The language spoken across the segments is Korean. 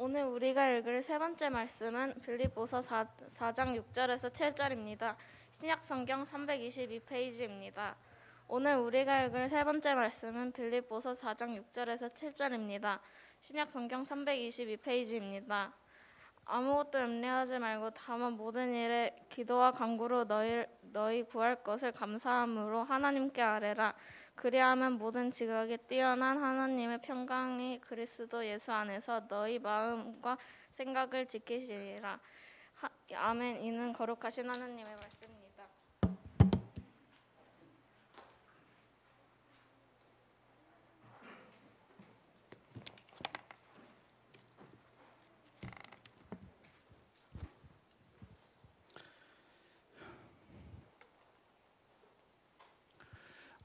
오늘 우리가 읽을 세 번째 말씀은 빌립보서 4장 6절에서 7절입니다. 신약성경 322페이지입니다. 오늘 우리가 읽을 세 번째 말씀은 빌립보서 4장 6절에서 7절입니다. 신약성경 322페이지입니다. 아무것도 염려하지 말고 다만 모든 일에 기도와 간구로 너희 구할 것을 감사함으로 하나님께 아뢰라. 그리하면 모든 지각에 뛰어난 하나님의 평강이 그리스도 예수 안에서 너희 마음과 생각을 지키시리라. 아멘. 이는 거룩하신 하나님의 말씀입니다.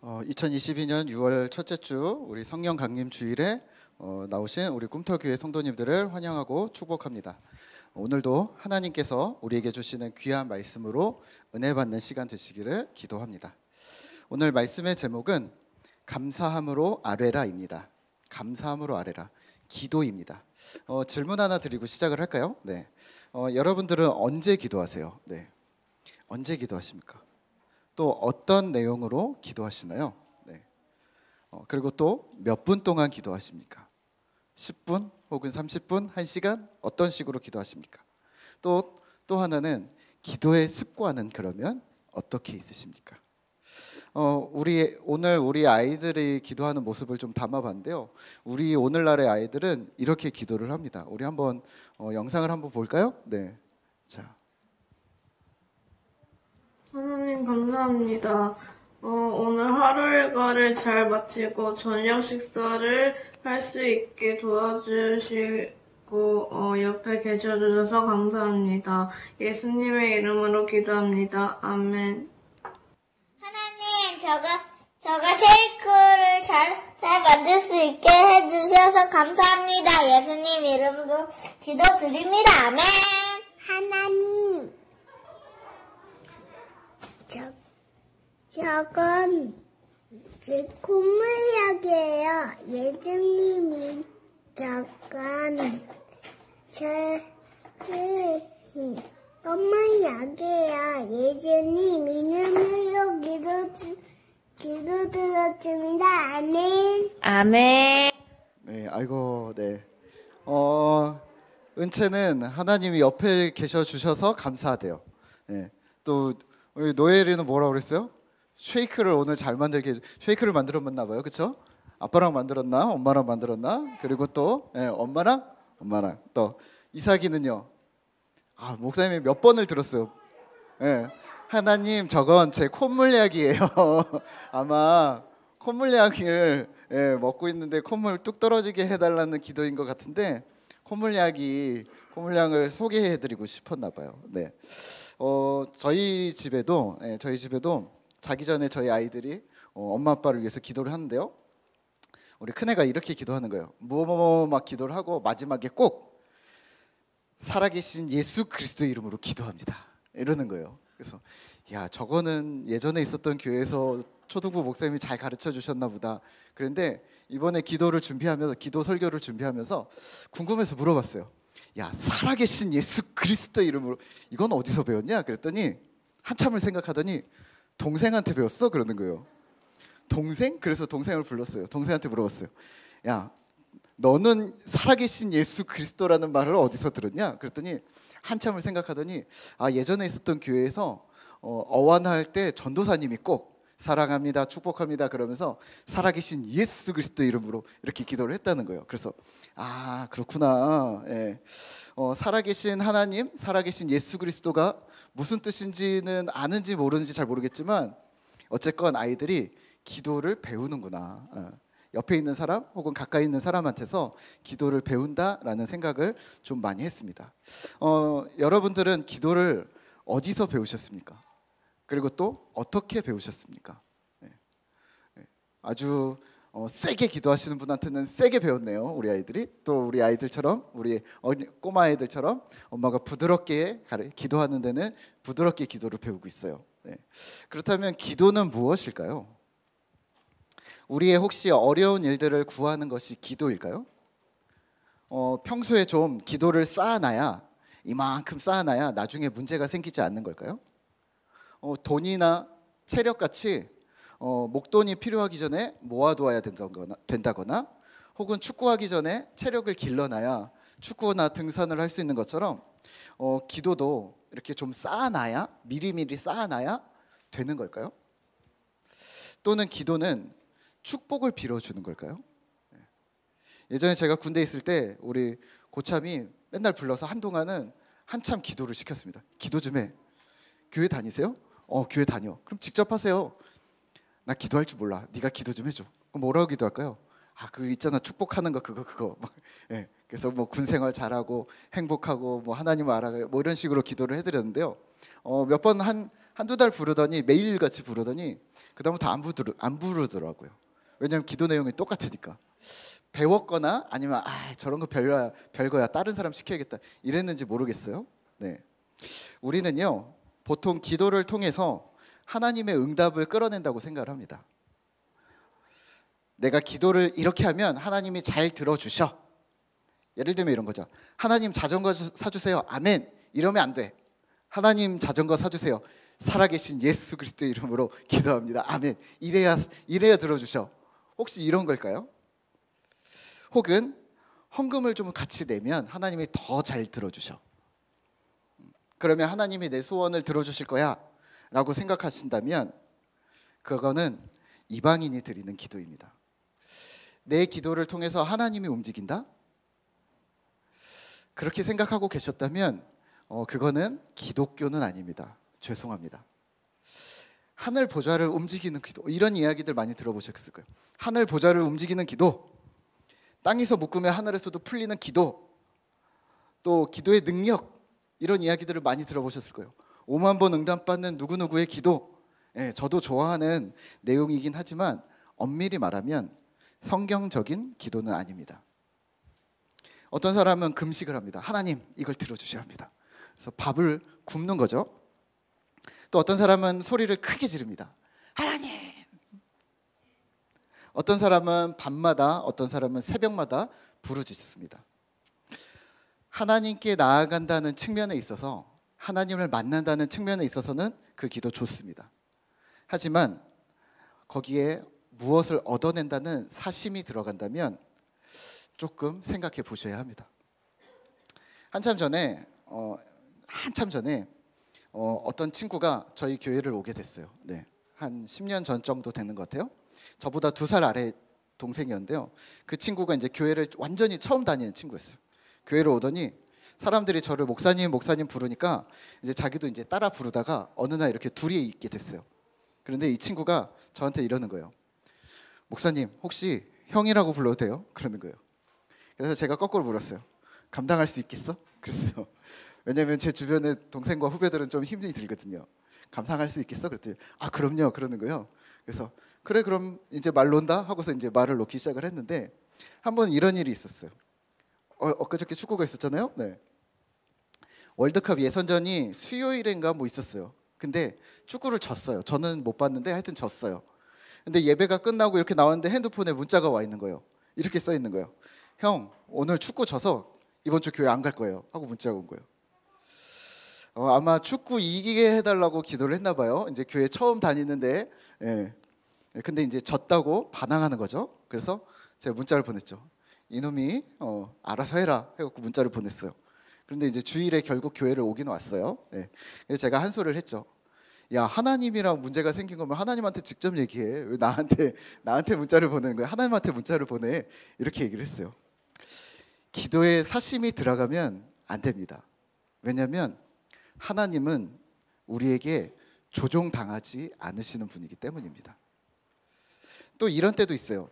2022년 6월 첫째 주 우리 성령 강림 주일에 나오신 우리 꿈터교회 성도님들을 환영하고 축복합니다. 오늘도 하나님께서 우리에게 주시는 귀한 말씀으로 은혜 받는 시간 되시기를 기도합니다. 오늘 말씀의 제목은 감사함으로 아뢰라입니다. 감사함으로 아뢰라, 기도입니다. 질문 하나 드리고 시작을 할까요? 네. 여러분들은 언제 기도하세요? 네. 언제 기도하십니까? 또 어떤 내용으로 기도하시나요? 네. 그리고 또 몇 분 동안 기도하십니까? 10분 혹은 30분, 1시간? 어떤 식으로 기도하십니까? 또 하나는 기도의 습관은 그러면 어떻게 있으십니까? 오늘 우리 아이들이 기도하는 모습을 좀 담아봤는데요. 우리 오늘날의 아이들은 이렇게 기도를 합니다. 우리 한번 영상을 한번 볼까요? 네. 자. 하나님 감사합니다. 오늘 하루 일과를 잘 마치고 저녁 식사를 할 수 있게 도와주시고 옆에 계셔주셔서 감사합니다. 예수님의 이름으로 기도합니다. 아멘. 하나님, 저가 쉐이크를 잘 만들 수 있게 해주셔서 감사합니다. 예수님 이름으로 기도드립니다. 아멘. 하나님, 저건 제 콧물 약이에요. 예수님이 저건 제 콧물 약이에요. 예수님 이름으로 기도 들었습니다. 아멘. 아멘. 네, 아이고, 네. 은채는 하나님이 옆에 계셔 주셔서 감사하대요. 네. 또 우리 노엘이는 뭐라고 그랬어요? 쉐이크를 오늘 잘 만들게 쉐이크를 만들었나 봐요, 그렇죠? 아빠랑 만들었나, 엄마랑 만들었나? 그리고 또 엄마랑 또 이삭이는요. 목사님이 몇 번을 들었어요. 하나님, 저건 제 콧물약이에요. 아마 콧물약을 먹고 있는데 콧물 뚝 떨어지게 해달라는 기도인 것 같은데 콧물약을 소개해드리고 싶었나 봐요. 네. 저희 집에도 자기 전에 저희 아이들이 엄마 아빠를 위해서 기도를 하는데요. 우리 큰애가 이렇게 기도하는 거예요. 막 기도를 하고 마지막에 꼭 살아계신 예수 그리스도 이름으로 기도합니다. 이러는 거예요. 그래서 야, 저거는 예전에 있었던 교회에서 초등부 목사님이 잘 가르쳐 주셨나 보다. 그런데 이번에 기도 설교를 준비하면서 궁금해서 물어봤어요. 야, 살아계신 예수 그리스도 이름으로 이건 어디서 배웠냐? 그랬더니 한참을 생각하더니 동생한테 배웠어? 그러는 거예요. 동생? 그래서 동생을 불렀어요. 동생한테 물어봤어요. 야, 너는 살아계신 예수 그리스도라는 말을 어디서 들었냐? 그랬더니 한참을 생각하더니 예전에 있었던 교회에서 어완할 때 전도사님이 꼭 사랑합니다, 축복합니다 그러면서 살아계신 예수 그리스도 이름으로 이렇게 기도를 했다는 거예요. 그래서 그렇구나. 예. 살아계신 하나님, 살아계신 예수 그리스도가 무슨 뜻인지는 아는지 모르는지 잘 모르겠지만 어쨌건 아이들이 기도를 배우는구나. 옆에 있는 사람 혹은 가까이 있는 사람한테서 기도를 배운다라는 생각을 좀 많이 했습니다. 여러분들은 기도를 어디서 배우셨습니까? 그리고 또 어떻게 배우셨습니까? 아주 세게 기도하시는 분한테는 세게 배웠네요. 우리 아이들이. 또 우리 아이들처럼, 우리 꼬마 아이들처럼 엄마가 부드럽게 기도하는 데는 부드럽게 기도를 배우고 있어요. 그렇다면 기도는 무엇일까요? 우리의 혹시 어려운 일들을 구하는 것이 기도일까요? 평소에 좀 기도를 쌓아놔야 이만큼 쌓아놔야 나중에 문제가 생기지 않는 걸까요? 돈이나 체력같이 목돈이 필요하기 전에 모아두어야 된다거나 혹은 축구하기 전에 체력을 길러놔야 축구나 등산을 할 수 있는 것처럼 기도도 이렇게 좀 쌓아놔야 미리미리 쌓아놔야 되는 걸까요? 또는 기도는 축복을 빌어주는 걸까요? 예전에 제가 군대에 있을 때 우리 고참이 맨날 불러서 한동안은 한참 기도를 시켰습니다. 기도 좀 해. 교회 다니세요? 교회 다녀. 그럼 직접 하세요. 나 기도할 줄 몰라. 네가 기도 좀 해줘. 그럼 뭐라고 기도할까요? 그 있잖아 축복하는 거 그거. 예. 그래서 뭐 군생활 잘하고 행복하고 뭐 하나님을 알아가요. 뭐 이런 식으로 기도를 해드렸는데요. 몇 번 한두 달 부르더니 매일같이 부르더니 그다음부터 안 부르더라고요. 왜냐하면 기도 내용이 똑같으니까. 배웠거나 아니면 저런 거 별거야 다른 사람 시켜야겠다 이랬는지 모르겠어요. 네. 우리는요 보통 기도를 통해서 하나님의 응답을 끌어낸다고 생각을 합니다. 내가 기도를 이렇게 하면 하나님이 잘 들어주셔. 예를 들면 이런 거죠. 하나님 자전거 사주세요. 아멘. 이러면 안 돼. 하나님 자전거 사주세요. 살아계신 예수 그리스도의 이름으로 기도합니다. 아멘. 이래야 들어주셔. 혹시 이런 걸까요? 혹은 헌금을 좀 같이 내면 하나님이 더 잘 들어주셔. 그러면 하나님이 내 소원을 들어주실 거야 라고 생각하신다면 그거는 이방인이 드리는 기도입니다. 내 기도를 통해서 하나님이 움직인다? 그렇게 생각하고 계셨다면 그거는 기독교는 아닙니다. 죄송합니다. 하늘 보좌를 움직이는 기도, 이런 이야기들 많이 들어보셨을 거예요. 하늘 보좌를 움직이는 기도, 땅에서 묶으면 하늘에서도 풀리는 기도, 또 기도의 능력, 이런 이야기들을 많이 들어보셨을 거예요. 5만 번 응답받는 누구누구의 기도, 저도 좋아하는 내용이긴 하지만 엄밀히 말하면 성경적인 기도는 아닙니다. 어떤 사람은 금식을 합니다. 하나님 이걸 들어주셔야 합니다. 그래서 밥을 굶는 거죠. 또 어떤 사람은 소리를 크게 지릅니다. 하나님. 어떤 사람은 밤마다, 어떤 사람은 새벽마다 부르짖습니다. 하나님께 나아간다는 측면에 있어서, 하나님을 만난다는 측면에 있어서는 그 기도 좋습니다. 하지만 거기에 무엇을 얻어낸다는 사심이 들어간다면 조금 생각해 보셔야 합니다. 한참 전에 어떤 친구가 저희 교회를 오게 됐어요. 네, 한 10년 전 정도 되는 것 같아요. 저보다 2살 아래 동생이었는데요. 그 친구가 이제 교회를 완전히 처음 다니는 친구였어요. 교회를 오더니 사람들이 저를 목사님 부르니까 이제 자기도 이제 따라 부르다가 어느 날 이렇게 둘이 있게 됐어요. 그런데 이 친구가 저한테 이러는 거예요. 목사님 혹시 형이라고 불러도 돼요? 그러는 거예요. 그래서 제가 거꾸로 물었어요. 감당할 수 있겠어? 그랬어요. 왜냐면 제 주변의 동생과 후배들은 좀 힘이 들거든요. 감당할 수 있겠어? 그랬더니 그럼요 그러는 거예요. 그래서 그래 그럼 이제 말 놓는다 하고서 이제 말을 놓기 시작을 했는데 한 번 이런 일이 있었어요. 엊그저께 축구가 있었잖아요. 네. 월드컵 예선전이 수요일인가 뭐 있었어요. 근데 축구를 졌어요. 저는 못 봤는데 하여튼 졌어요. 근데 예배가 끝나고 이렇게 나왔는데 핸드폰에 문자가 와 있는 거예요. 이렇게 써 있는 거예요. 형 오늘 축구 져서 이번 주 교회 안 갈 거예요 하고 문자가 온 거예요. 아마 축구 이기게 해달라고 기도를 했나 봐요. 이제 교회 처음 다니는데 근데 이제 졌다고 반항하는 거죠. 그래서 제가 문자를 보냈죠. 이놈이 알아서 해라 해갖고 문자를 보냈어요. 그런데 이제 주일에 결국 교회를 오긴 왔어요. 그래서 제가 한 소리를 했죠. 야 하나님이랑 문제가 생긴 거면 하나님한테 직접 얘기해. 왜 나한테 문자를 보내는 거야? 하나님한테 문자를 보내. 이렇게 얘기를 했어요. 기도에 사심이 들어가면 안 됩니다. 왜냐하면 하나님은 우리에게 조종당하지 않으시는 분이기 때문입니다. 또 이런 때도 있어요.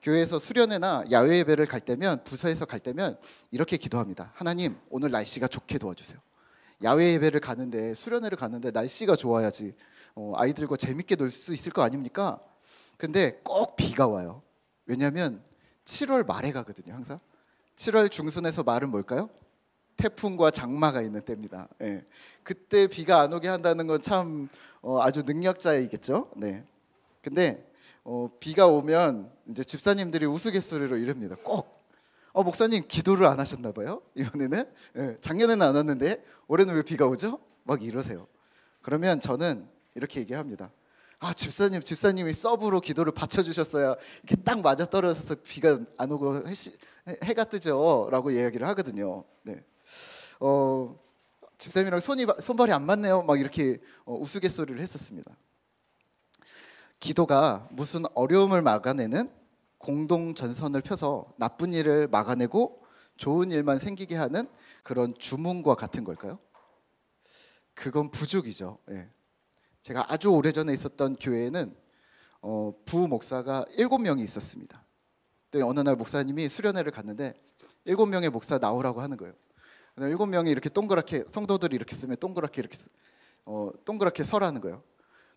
교회에서 수련회나 야외 예배를 갈 때면, 부서에서 갈 때면 이렇게 기도합니다. 하나님 오늘 날씨가 좋게 도와주세요. 야외 예배를 가는데, 수련회를 가는데 날씨가 좋아야지 아이들과 재밌게 놀 수 있을 거 아닙니까? 근데 꼭 비가 와요. 왜냐하면 7월 말에 가거든요. 항상 7월 중순에서 말은 뭘까요? 태풍과 장마가 있는 때입니다. 그때 비가 안 오게 한다는 건 참 아주 능력자이겠죠. 네. 근데 비가 오면 이제 집사님들이 우스갯소리로 이럽니다. 꼭 목사님 기도를 안 하셨나 봐요. 이번에는 작년에는 안 왔는데 올해는 왜 비가 오죠? 막 이러세요. 그러면 저는 이렇게 얘기를 합니다. 집사님이 서브로 기도를 받쳐주셨어야 이렇게 딱 맞아 떨어져서 비가 안 오고 해가 뜨죠 라고 이야기를 하거든요. 네. 집사님이랑 손발이 안 맞네요 막 이렇게 우스갯소리를 했었습니다. 기도가 무슨 어려움을 막아내는 공동전선을 펴서 나쁜 일을 막아내고 좋은 일만 생기게 하는 그런 주문과 같은 걸까요? 그건 부족이죠. 예. 제가 아주 오래전에 있었던 교회에는 부부 목사가 7명이 있었습니다. 또 어느 날 목사님이 수련회를 갔는데 7명의 목사 나오라고 하는 거예요. 7명이 이렇게 동그랗게 성도들이 이렇게 쓰면 동그랗게 이렇게 동그랗게 서라는 거예요.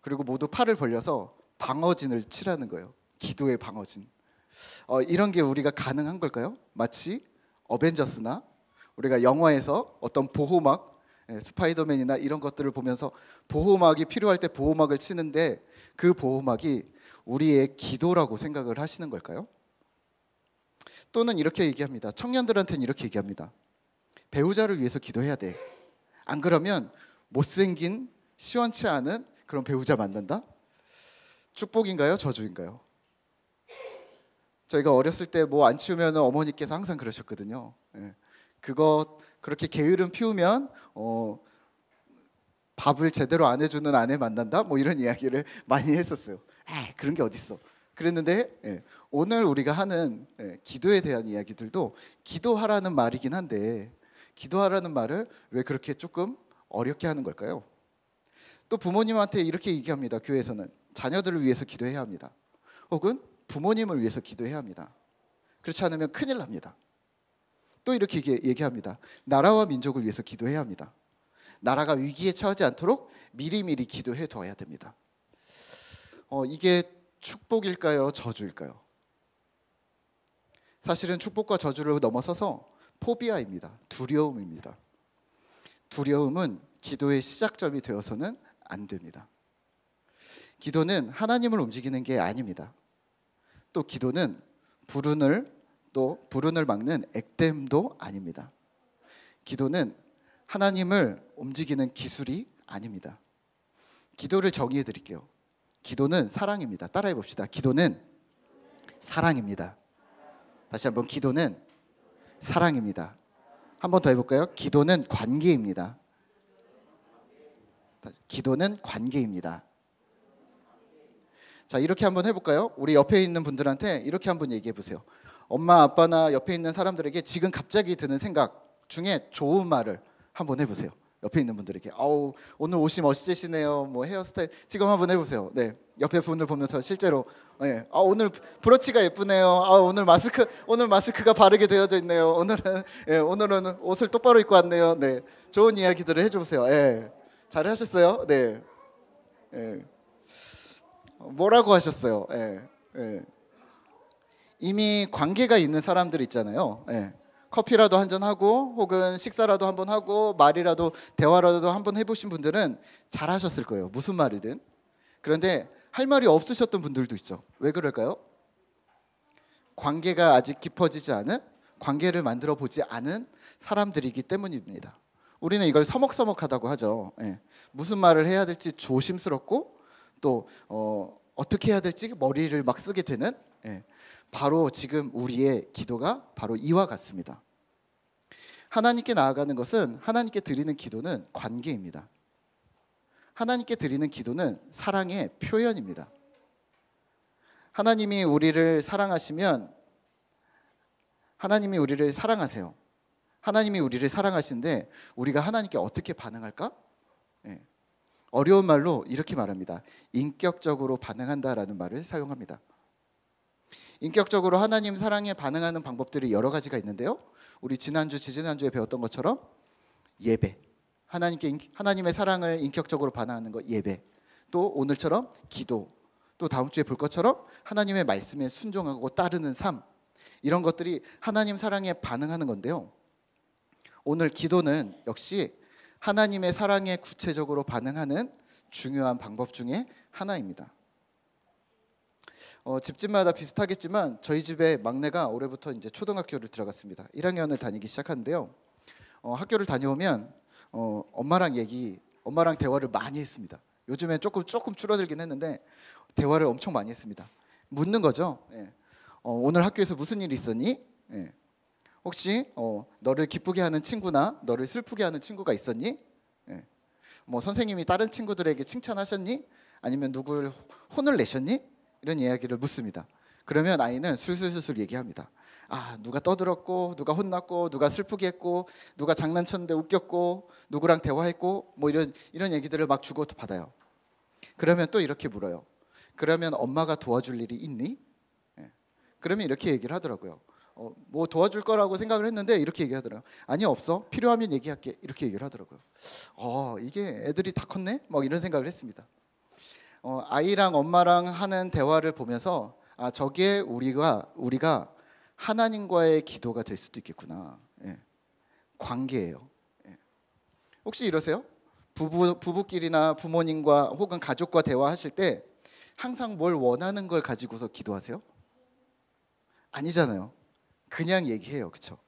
그리고 모두 팔을 벌려서 방어진을 치라는 거예요. 기도의 방어진. 이런 게 우리가 가능한 걸까요? 마치 어벤져스나 우리가 영화에서 어떤 보호막, 스파이더맨이나 이런 것들을 보면서 보호막이 필요할 때 보호막을 치는데 그 보호막이 우리의 기도라고 생각을 하시는 걸까요? 또는 이렇게 얘기합니다. 청년들한테는 이렇게 얘기합니다. 배우자를 위해서 기도해야 돼. 안 그러면 못생긴 시원치 않은 그런 배우자 만난다? 축복인가요? 저주인가요? 저희가 어렸을 때 뭐 안 치우면 어머니께서 항상 그러셨거든요. 그렇게 게으름 피우면 밥을 제대로 안 해주는 아내 만난다? 뭐 이런 이야기를 많이 했었어요. 그런 게 어딨어. 그랬는데 오늘 우리가 하는 기도에 대한 이야기들도 기도하라는 말이긴 한데 기도하라는 말을 왜 그렇게 조금 어렵게 하는 걸까요? 또 부모님한테 이렇게 얘기합니다. 교회에서는 자녀들을 위해서 기도해야 합니다. 혹은 부모님을 위해서 기도해야 합니다. 그렇지 않으면 큰일 납니다. 또 이렇게 얘기합니다. 나라와 민족을 위해서 기도해야 합니다. 나라가 위기에 처하지 않도록 미리미리 기도해 둬야 됩니다. 이게 축복일까요? 저주일까요? 사실은 축복과 저주를 넘어서서 포비아입니다. 두려움입니다. 두려움은 기도의 시작점이 되어서는 안 됩니다. 기도는 하나님을 움직이는 게 아닙니다. 또 기도는 불운을 막는 액땜도 아닙니다. 기도는 하나님을 움직이는 기술이 아닙니다. 기도를 정의해 드릴게요. 기도는 사랑입니다. 따라해 봅시다. 기도는 사랑입니다. 다시 한번 기도는 사랑입니다. 한 번 더 해볼까요? 기도는 관계입니다. 기도는 관계입니다. 자, 이렇게 한번 해볼까요? 우리 옆에 있는 분들한테 이렇게 한번 얘기해 보세요. 엄마, 아빠나 옆에 있는 사람들에게 지금 갑자기 드는 생각 중에 좋은 말을 한번 해보세요. 옆에 있는 분들에게 오늘 옷이 멋지시네요. 뭐 헤어스타일 지금 한번 해보세요. 네, 옆에 분들 보면서 실제로 오늘 브로치가 예쁘네요. 오늘 마스크가 바르게 되어져 있네요. 오늘은 옷을 똑바로 입고 왔네요. 네, 좋은 이야기들을 해주세요. 잘하셨어요. 네. 뭐라고 하셨어요? 이미 관계가 있는 사람들 있잖아요. 커피라도 한잔 하고 혹은 식사라도 한번 하고 말이라도 대화라도 한번 해보신 분들은 잘하셨을 거예요. 무슨 말이든. 그런데 할 말이 없으셨던 분들도 있죠. 왜 그럴까요? 관계가 아직 깊어지지 않은, 관계를 만들어 보지 않은 사람들이기 때문입니다. 우리는 이걸 서먹서먹하다고 하죠. 무슨 말을 해야 될지 조심스럽고 또 어떻게 해야 될지 머리를 막 쓰게 되는 바로 지금 우리의 기도가 바로 이와 같습니다. 하나님께 나아가는 것은, 하나님께 드리는 기도는 관계입니다. 하나님께 드리는 기도는 사랑의 표현입니다. 하나님이 우리를 사랑하시면 하나님이 우리를 사랑하세요. 하나님이 우리를 사랑하시는데 우리가 하나님께 어떻게 반응할까? 어려운 말로 이렇게 말합니다. 인격적으로 반응한다라는 말을 사용합니다. 인격적으로 하나님 사랑에 반응하는 방법들이 여러 가지가 있는데요. 우리 지지난주에 배웠던 것처럼 예배, 하나님의 사랑을 인격적으로 반응하는 것 예배, 또 오늘처럼 기도, 또 다음 주에 볼 것처럼 하나님의 말씀에 순종하고 따르는 삶, 이런 것들이 하나님 사랑에 반응하는 건데요. 오늘 기도는 역시 하나님의 사랑에 구체적으로 반응하는 중요한 방법 중에 하나입니다. 집집마다 비슷하겠지만 저희 집의 막내가 올해부터 이제 초등학교를 들어갔습니다. 1학년을 다니기 시작하는데요. 학교를 다녀오면 엄마랑 대화를 많이 했습니다. 요즘에 조금 줄어들긴 했는데 대화를 엄청 많이 했습니다. 묻는 거죠. 예. 오늘 학교에서 무슨 일이 있었니? 예. 혹시 너를 기쁘게 하는 친구나 너를 슬프게 하는 친구가 있었니? 예. 뭐 선생님이 다른 친구들에게 칭찬하셨니? 아니면 누굴 혼을 내셨니? 이런 이야기를 묻습니다. 그러면 아이는 술술술 얘기합니다. 누가 떠들었고, 누가 혼났고, 누가 슬프게 했고, 누가 장난쳤는데 웃겼고, 누구랑 대화했고, 뭐 이런 얘기들을 막 주고 받아요. 그러면 또 이렇게 물어요. 그러면 엄마가 도와줄 일이 있니? 예. 그러면 이렇게 얘기를 하더라고요. 뭐 도와줄 거라고 생각을 했는데 이렇게 얘기하더라고요. 아니 없어. 필요하면 얘기할게. 이렇게 얘기를 하더라고요. 이게 애들이 다 컸네? 막 이런 생각을 했습니다. 아이랑 엄마랑 하는 대화를 보면서 저게 우리가 하나님과의 기도가 될 수도 있겠구나. 예. 관계예요. 예. 혹시 이러세요? 부부끼리나 부모님과 혹은 가족과 대화하실 때 항상 뭘 원하는 걸 가지고서 기도하세요? 아니잖아요. 그냥 얘기해요. 그렇죠?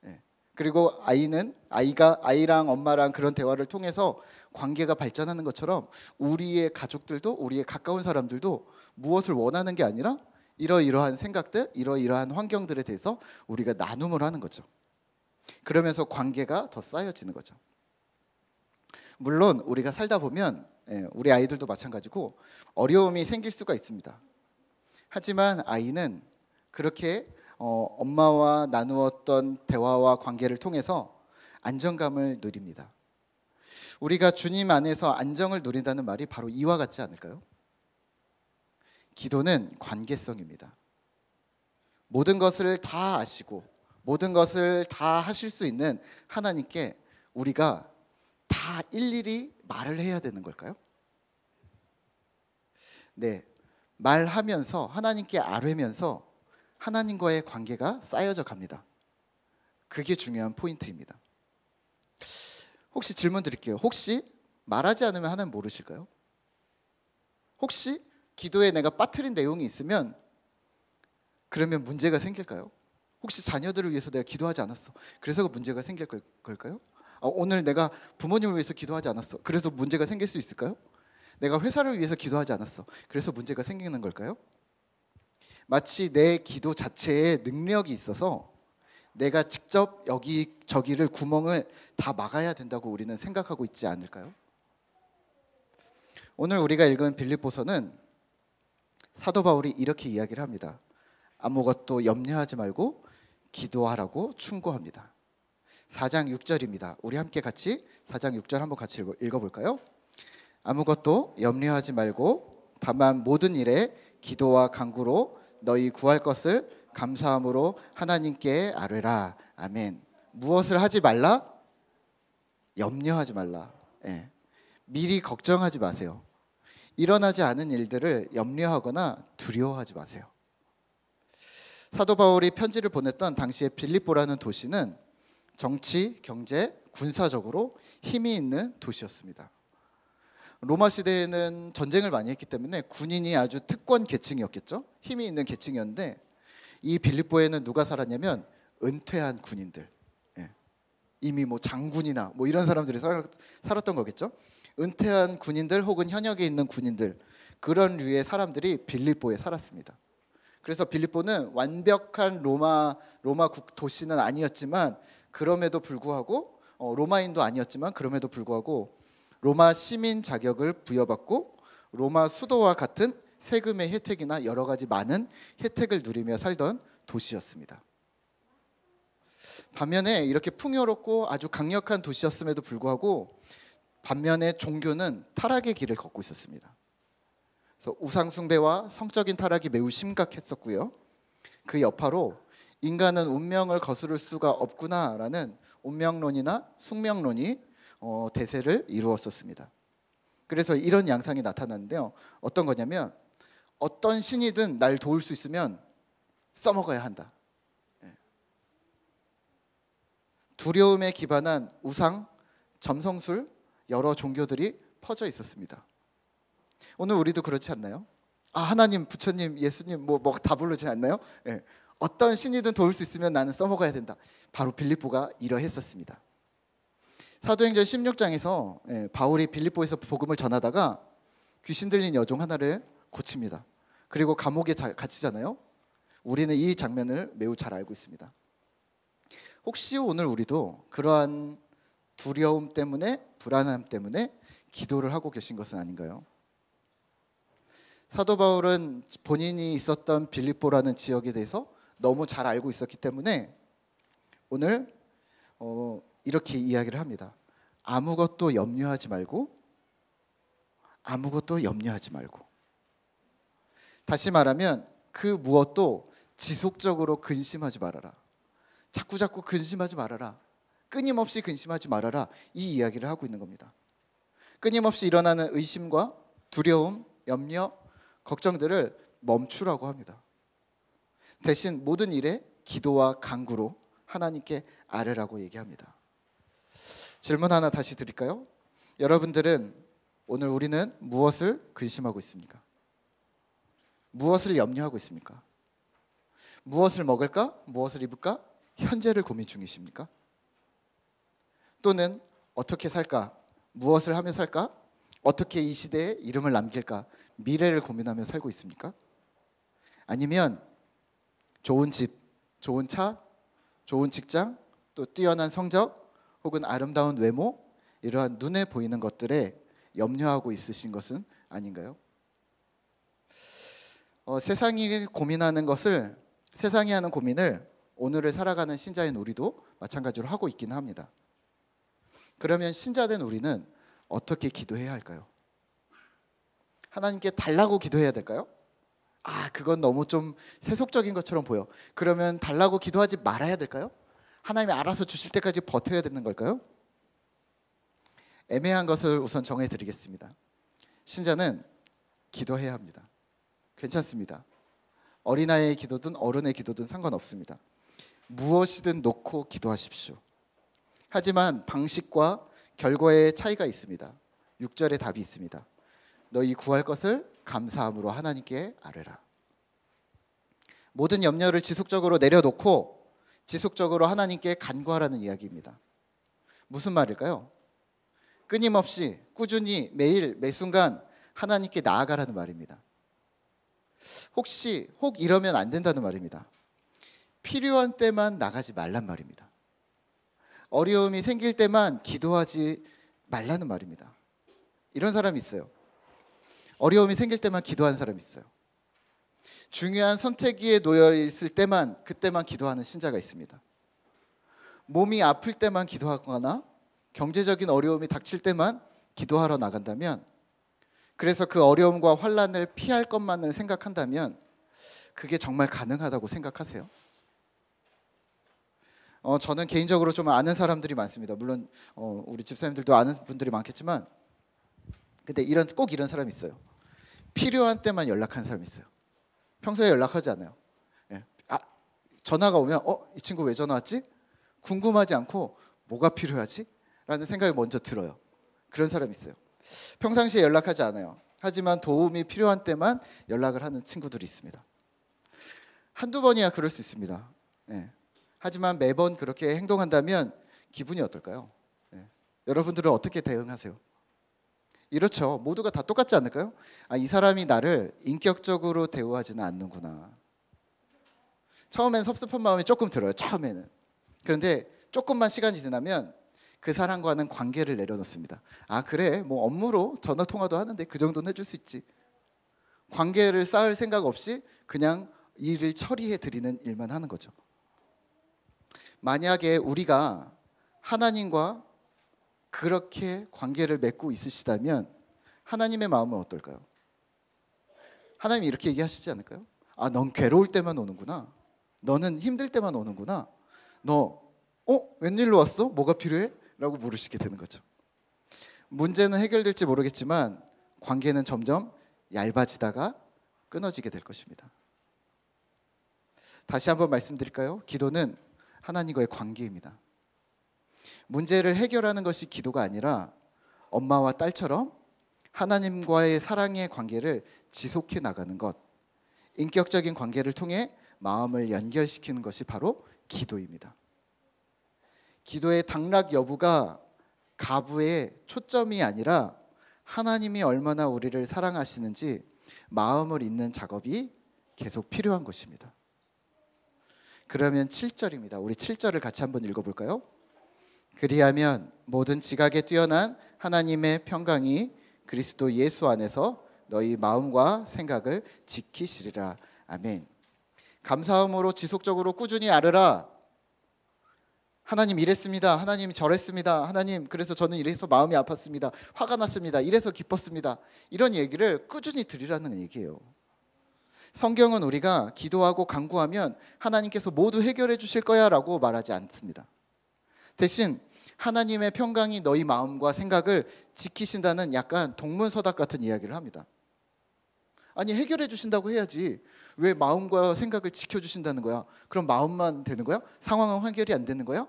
예. 그리고 아이랑 엄마랑 그런 대화를 통해서 관계가 발전하는 것처럼 우리의 가족들도 우리의 가까운 사람들도 무엇을 원하는 게 아니라 이러이러한 생각들, 이러이러한 환경들에 대해서 우리가 나눔을 하는 거죠. 그러면서 관계가 더 쌓여지는 거죠. 물론 우리가 살다 보면 우리 아이들도 마찬가지고 어려움이 생길 수가 있습니다. 하지만 아이는 그렇게 엄마와 나누었던 대화와 관계를 통해서 안정감을 누립니다. 우리가 주님 안에서 안정을 누린다는 말이 바로 이와 같지 않을까요? 기도는 관계성입니다. 모든 것을 다 아시고 모든 것을 다 하실 수 있는 하나님께 우리가 다 일일이 말을 해야 되는 걸까요? 네, 말하면서 하나님께 아뢰면서 하나님과의 관계가 쌓여져 갑니다. 그게 중요한 포인트입니다. 혹시 질문 드릴게요. 혹시 말하지 않으면 하나님 모르실까요? 혹시 기도에 내가 빠뜨린 내용이 있으면 그러면 문제가 생길까요? 혹시 자녀들을 위해서 내가 기도하지 않았어. 그래서 문제가 생길 걸까요? 오늘 내가 부모님을 위해서 기도하지 않았어. 그래서 문제가 생길 수 있을까요? 내가 회사를 위해서 기도하지 않았어. 그래서 문제가 생기는 걸까요? 마치 내 기도 자체에 능력이 있어서 내가 직접 저기를 구멍을 다 막아야 된다고 우리는 생각하고 있지 않을까요? 오늘 우리가 읽은 빌립보서는 사도 바울이 이렇게 이야기를 합니다. 아무것도 염려하지 말고 기도하라고 충고합니다. 4장 6절입니다. 우리 함께 같이 4장 6절 한번 같이 읽어볼까요? 아무것도 염려하지 말고 다만 모든 일에 기도와 간구로 너희 구할 것을 감사함으로 하나님께 아뢰라. 아멘. 무엇을 하지 말라? 염려하지 말라. 예. 미리 걱정하지 마세요. 일어나지 않은 일들을 염려하거나 두려워하지 마세요. 사도 바울이 편지를 보냈던 당시에 빌립보라는 도시는 정치, 경제, 군사적으로 힘이 있는 도시였습니다. 로마 시대에는 전쟁을 많이 했기 때문에 군인이 아주 특권 계층이었겠죠. 힘이 있는 계층이었는데 이 빌립보에는 누가 살았냐면 은퇴한 군인들, 이미 뭐 장군이나 뭐 이런 사람들이 살았던 거겠죠. 은퇴한 군인들 혹은 현역에 있는 군인들, 그런 류의 사람들이 빌립보에 살았습니다. 그래서 빌립보는 완벽한 로마 도시는 아니었지만 그럼에도 불구하고 로마인도 아니었지만 그럼에도 불구하고 로마 시민 자격을 부여받고 로마 수도와 같은 세금의 혜택이나 여러 가지 많은 혜택을 누리며 살던 도시였습니다. 반면에 이렇게 풍요롭고 아주 강력한 도시였음에도 불구하고 반면에 종교는 타락의 길을 걷고 있었습니다. 그래서 우상 숭배와 성적인 타락이 매우 심각했었고요. 그 여파로 인간은 운명을 거스를 수가 없구나라는 운명론이나 숙명론이 대세를 이루었었습니다. 그래서 이런 양상이 나타났는데요. 어떤 거냐면 어떤 신이든 날 도울 수 있으면 써먹어야 한다. 두려움에 기반한 우상, 점성술, 여러 종교들이 퍼져 있었습니다. 오늘 우리도 그렇지 않나요? 하나님, 부처님, 예수님 뭐 다 부르지 않나요? 예. 어떤 신이든 도울 수 있으면 나는 써먹어야 된다. 바로 빌립보가 이러했었습니다. 사도행전 16장에서 바울이 빌립보에서 복음을 전하다가 귀신 들린 여종 하나를 고칩니다. 그리고 감옥에 갇히잖아요. 우리는 이 장면을 매우 잘 알고 있습니다. 혹시 오늘 우리도 그러한 두려움 때문에, 불안함 때문에 기도를 하고 계신 것은 아닌가요? 사도 바울은 본인이 있었던 빌립보라는 지역에 대해서 너무 잘 알고 있었기 때문에 오늘 이렇게 이야기를 합니다. 아무것도 염려하지 말고, 아무것도 염려하지 말고. 다시 말하면 그 무엇도 지속적으로 근심하지 말아라. 자꾸 근심하지 말아라. 끊임없이 근심하지 말아라. 이 이야기를 하고 있는 겁니다. 끊임없이 일어나는 의심과 두려움, 염려, 걱정들을 멈추라고 합니다. 대신 모든 일에 기도와 간구로 하나님께 아뢰라고 얘기합니다. 질문 하나 다시 드릴까요? 여러분들은 오늘 우리는 무엇을 근심하고 있습니까? 무엇을 염려하고 있습니까? 무엇을 먹을까? 무엇을 입을까? 현재를 고민 중이십니까? 또는 어떻게 살까? 무엇을 하며 살까? 어떻게 이 시대에 이름을 남길까? 미래를 고민하며 살고 있습니까? 아니면 좋은 집, 좋은 차, 좋은 직장, 또 뛰어난 성적, 혹은 아름다운 외모, 이러한 눈에 보이는 것들에 염려하고 있으신 것은 아닌가요? 세상이 고민하는 것을, 세상이 하는 고민을 오늘을 살아가는 신자인 우리도 마찬가지로 하고 있긴 합니다. 그러면 신자된 우리는 어떻게 기도해야 할까요? 하나님께 달라고 기도해야 될까요? 그건 너무 좀 세속적인 것처럼 보여. 그러면 달라고 기도하지 말아야 될까요? 하나님이 알아서 주실 때까지 버텨야 되는 걸까요? 애매한 것을 우선 정해드리겠습니다. 신자는 기도해야 합니다. 괜찮습니다. 어린아이의 기도든 어른의 기도든 상관없습니다. 무엇이든 놓고 기도하십시오. 하지만 방식과 결과의 차이가 있습니다. 6절에 답이 있습니다. 너희 구할 것을 감사함으로 하나님께 아뢰라. 모든 염려를 지속적으로 내려놓고 지속적으로 하나님께 간구하라는 이야기입니다. 무슨 말일까요? 끊임없이 꾸준히 매일 매순간 하나님께 나아가라는 말입니다. 혹 이러면 안 된다는 말입니다. 필요한 때만 나가지 말란 말입니다. 어려움이 생길 때만 기도하지 말라는 말입니다. 이런 사람이 있어요. 어려움이 생길 때만 기도하는 사람이 있어요. 중요한 선택기에 놓여 있을 때만, 그때만 기도하는 신자가 있습니다. 몸이 아플 때만 기도하거나 경제적인 어려움이 닥칠 때만 기도하러 나간다면, 그래서 그 어려움과 환난을 피할 것만을 생각한다면 그게 정말 가능하다고 생각하세요? 저는 개인적으로 좀 아는 사람들이 많습니다. 물론 우리 집사님들도 아는 분들이 많겠지만, 근데 꼭 이런 사람이 있어요. 필요한 때만 연락하는 사람이 있어요. 평소에 연락하지 않아요. 전화가 오면 이 친구 왜 전화 왔지? 궁금하지 않고 뭐가 필요하지? 라는 생각이 먼저 들어요. 그런 사람이 있어요. 평상시에 연락하지 않아요. 하지만 도움이 필요한 때만 연락을 하는 친구들이 있습니다. 한두 번이야 그럴 수 있습니다. 하지만 매번 그렇게 행동한다면 기분이 어떨까요? 여러분들은 어떻게 대응하세요? 이렇죠. 모두가 다 똑같지 않을까요? 이 사람이 나를 인격적으로 대우하지는 않는구나. 처음엔 섭섭한 마음이 조금 들어요. 처음에는. 그런데 조금만 시간이 지나면 그 사람과는 관계를 내려놓습니다. 그래, 뭐 업무로 전화 통화도 하는데 그 정도는 해줄 수 있지. 관계를 쌓을 생각 없이 그냥 일을 처리해 드리는 일만 하는 거죠. 만약에 우리가 하나님과 그렇게 관계를 맺고 있으시다면 하나님의 마음은 어떨까요? 하나님이 이렇게 얘기하시지 않을까요? 넌 괴로울 때만 오는구나. 너는 힘들 때만 오는구나. 너 웬일로 왔어? 뭐가 필요해? 라고 물으시게 되는 거죠. 문제는 해결될지 모르겠지만 관계는 점점 얇아지다가 끊어지게 될 것입니다. 다시 한번 말씀드릴까요? 기도는 하나님과의 관계입니다. 문제를 해결하는 것이 기도가 아니라 엄마와 딸처럼 하나님과의 사랑의 관계를 지속해 나가는 것, 인격적인 관계를 통해 마음을 연결시키는 것이 바로 기도입니다. 기도의 당락 여부가 가부의 초점이 아니라 하나님이 얼마나 우리를 사랑하시는지 마음을 잇는 작업이 계속 필요한 것입니다. 그러면 7절입니다. 우리 7절을 같이 한번 읽어볼까요? 그리하면 모든 지각에 뛰어난 하나님의 평강이 그리스도 예수 안에서 너희 마음과 생각을 지키시리라. 아멘. 감사함으로 지속적으로 꾸준히 아뢰라. 하나님 이랬습니다. 하나님 저랬습니다. 하나님 그래서 저는 이래서 마음이 아팠습니다. 화가 났습니다. 이래서 기뻤습니다. 이런 얘기를 꾸준히 드리라는 얘기예요. 성경은 우리가 기도하고 간구하면 하나님께서 모두 해결해 주실 거야 라고 말하지 않습니다. 대신 하나님의 평강이 너희 마음과 생각을 지키신다는 약간 동문서답 같은 이야기를 합니다. 아니 해결해 주신다고 해야지 왜 마음과 생각을 지켜주신다는 거야? 그럼 마음만 되는 거야? 상황은 해결이 안 되는 거야?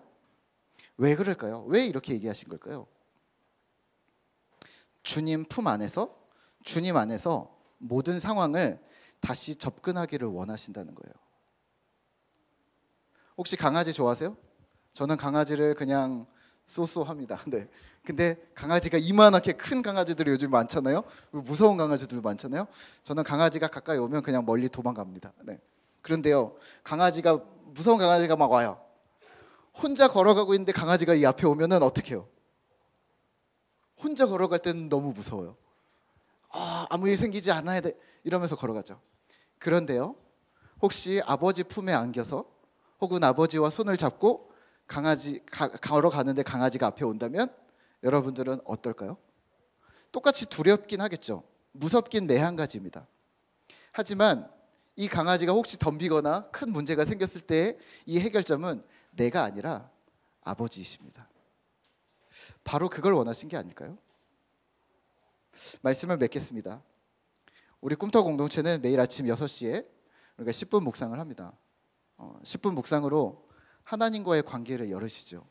왜 그럴까요? 왜 이렇게 얘기하신 걸까요? 주님 품 안에서, 주님 안에서 모든 상황을 다시 접근하기를 원하신다는 거예요. 혹시 강아지 좋아하세요? 저는 강아지를 그냥 쏘쏘합니다. 네. 근데 강아지가 이만하게 큰 강아지들이 요즘 많잖아요. 무서운 강아지들 많잖아요. 저는 강아지가 가까이 오면 그냥 멀리 도망갑니다. 네. 그런데요, 무서운 강아지가 막 와요. 혼자 걸어가고 있는데 강아지가 이 앞에 오면은 어떻게 해요? 혼자 걸어갈 때는 너무 무서워요. 아무 일 생기지 않아야 돼 이러면서 걸어가죠. 그런데요, 혹시 아버지 품에 안겨서 혹은 아버지와 손을 잡고 걸어가는데 강아지가 앞에 온다면 여러분들은 어떨까요? 똑같이 두렵긴 하겠죠. 무섭긴 매한가지입니다. 하지만 이 강아지가 혹시 덤비거나 큰 문제가 생겼을 때 이 해결점은 내가 아니라 아버지이십니다. 바로 그걸 원하신 게 아닐까요? 말씀을 맺겠습니다. 우리 꿈터 공동체는 매일 아침 6시에 우리가 10분 묵상을 합니다. 10분 묵상으로 하나님과의 관계를 열으시죠.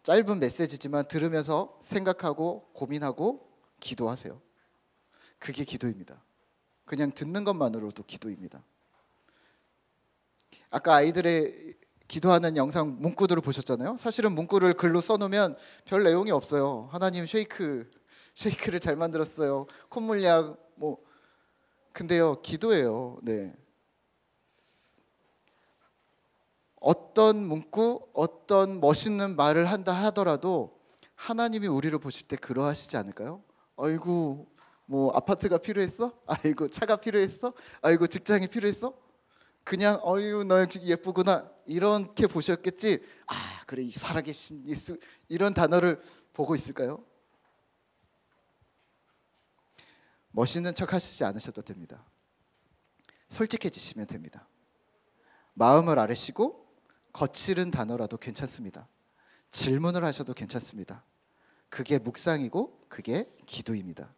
짧은 메시지지만 들으면서 생각하고 고민하고 기도하세요. 그게 기도입니다. 그냥 듣는 것만으로도 기도입니다. 아까 아이들의 기도하는 영상 문구들을 보셨잖아요. 사실은 문구를 글로 써놓으면 별 내용이 없어요. 하나님 쉐이크를 잘 만들었어요. 콧물약 근데요, 기도예요. 네. 어떤 문구, 어떤 멋있는 말을 한다 하더라도 하나님이 우리를 보실 때 그러하시지 않을까요? 아이고 아파트가 필요했어? 아이고 차가 필요했어? 아이고 직장이 필요했어? 그냥 어유 너 예쁘구나 이렇게 보셨겠지. 그래 살아계신 예수 이런 단어를 보고 있을까요? 멋있는 척 하시지 않으셔도 됩니다. 솔직해지시면 됩니다. 마음을 아뢰시고 거칠은 단어라도 괜찮습니다. 질문을 하셔도 괜찮습니다. 그게 묵상이고 그게 기도입니다.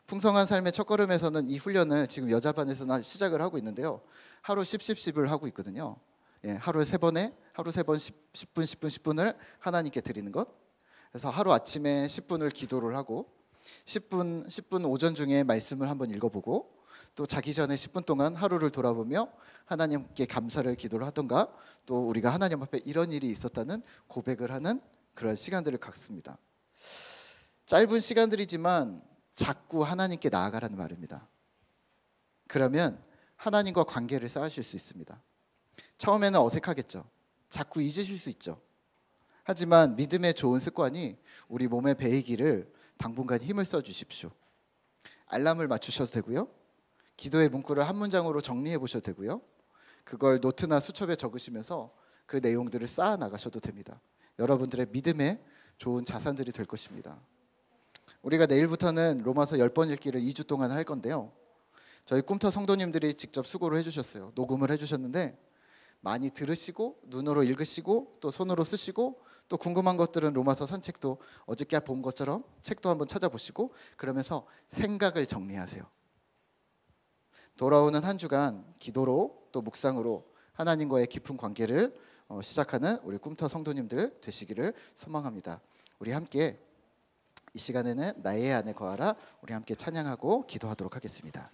풍성한 삶의 첫걸음에서는 이 훈련을 지금 여자반에서는 시작을 하고 있는데요. 하루 10을 하고 있거든요. 하루에 3번에 하루 3번 10분을 하나님께 드리는 것. 그래서 하루 아침에 10분을 기도를 하고 10분 오전 중에 말씀을 한번 읽어보고 또 자기 전에 10분 동안 하루를 돌아보며 하나님께 감사를 기도를 하던가 또 우리가 하나님 앞에 이런 일이 있었다는 고백을 하는 그런 시간들을 갖습니다. 짧은 시간들이지만 자꾸 하나님께 나아가라는 말입니다. 그러면 하나님과 관계를 쌓으실 수 있습니다. 처음에는 어색하겠죠. 자꾸 잊으실 수 있죠. 하지만 믿음의 좋은 습관이 우리 몸에 배이기를 당분간 힘을 써주십시오. 알람을 맞추셔도 되고요. 기도의 문구를 한 문장으로 정리해 보셔도 되고요. 그걸 노트나 수첩에 적으시면서 그 내용들을 쌓아 나가셔도 됩니다. 여러분들의 믿음의 좋은 자산들이 될 것입니다. 우리가 내일부터는 로마서 10번 읽기를 2주 동안 할 건데요. 저희 꿈터 성도님들이 직접 수고를 해주셨어요. 녹음을 해주셨는데 많이 들으시고 눈으로 읽으시고 또 손으로 쓰시고 또 궁금한 것들은 로마서 산책도 어저께 본 것처럼 책도 한번 찾아보시고 그러면서 생각을 정리하세요. 돌아오는 한 주간 기도로 또 묵상으로 하나님과의 깊은 관계를 시작하는 우리 꿈터 성도님들 되시기를 소망합니다. 우리 함께 이 시간에는 나의 안에 거하라 우리 함께 찬양하고 기도하도록 하겠습니다.